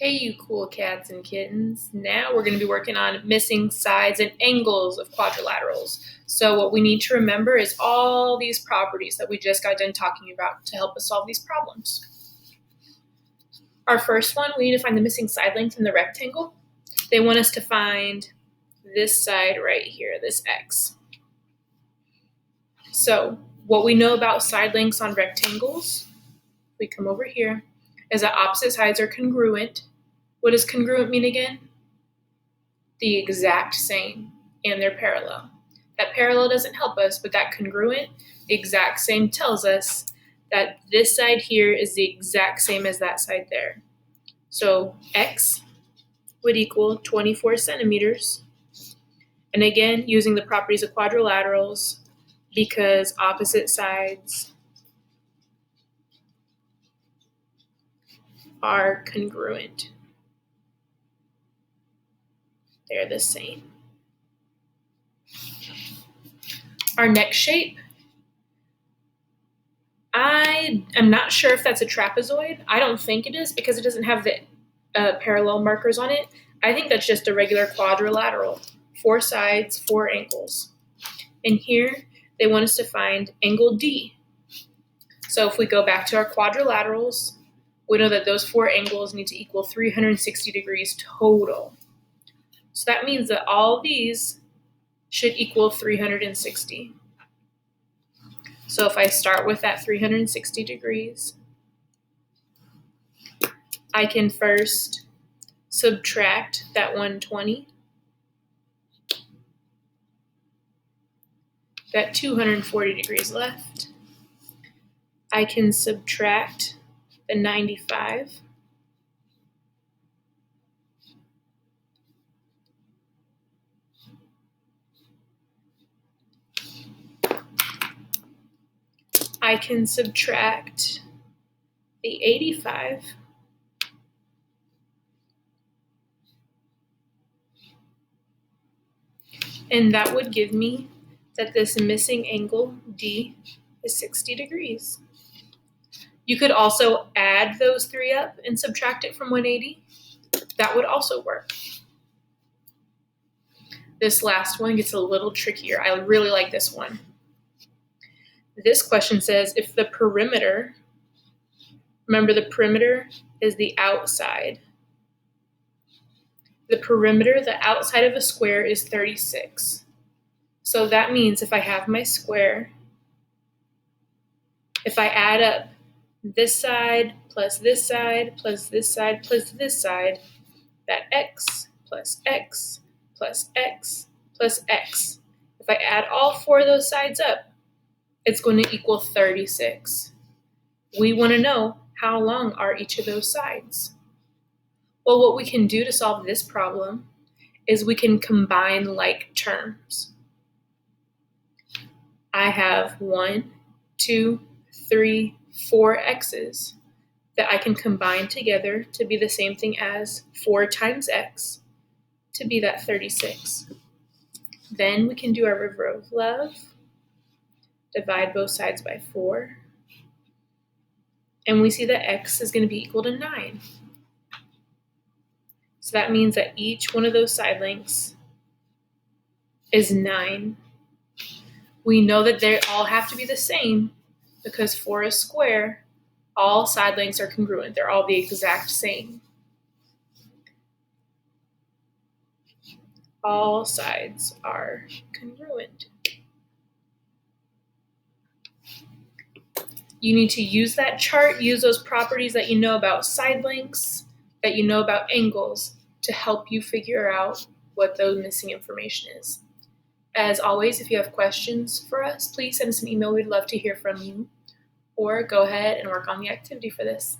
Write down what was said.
Hey, you cool cats and kittens. Now we're going to be working on missing sides and angles of quadrilaterals. So what we need to remember is all these properties that we just got done talking about to help us solve these problems. Our first one, we need to find the missing side length in the rectangle. They want us to find this side right here, this x. So what we know about side lengths on rectangles, we come over here, is that opposite sides are congruent. What does congruent mean again? The exact same, and they're parallel. That parallel doesn't help us, but that congruent, the exact same, tells us that this side here is the exact same as that side there. So x would equal 24 centimeters. And again, using the properties of quadrilaterals, because opposite sides are congruent. They're the same. Our next shape, I am not sure if that's a trapezoid. I don't think it is because it doesn't have the parallel markers on it. I think that's just a regular quadrilateral. 4 sides, 4 angles. And here, they want us to find angle D. So if we go back to our quadrilaterals, we know that those 4 angles need to equal 360 degrees total. So that means that all these should equal 360. So if I start with that 360 degrees, I can first subtract that 120, got 240 degrees left. I can subtract the 95. I can subtract the 85. And that would give me that this missing angle D is 60 degrees. You could also add those 3 up and subtract it from 180. That would also work. This last one gets a little trickier. I really like this one. This question says if the perimeter, remember the perimeter is the outside. The perimeter, the outside of a square is 36. So that means if I have my square, if I add up this side plus this side plus this side plus this side, that x plus x plus x plus x. If I add all 4 of those sides up, it's going to equal 36. We want to know how long are each of those sides. Well, what we can do to solve this problem is we can combine like terms. I have 1, 2, 3, 4 x's that I can combine together to be the same thing as 4 times x to be that 36. Then we can do our river of love, divide both sides by 4, and we see that x is going to be equal to 9. So that means that each one of those side lengths is 9. We know that they all have to be the same because for a square, all side lengths are congruent. They're all the exact same. All sides are congruent. You need to use that chart, use those properties that you know about side lengths, that you know about angles to help you figure out what the missing information is. As always, if you have questions for us, please send us an email. We'd love to hear from you. Or go ahead and work on the activity for this.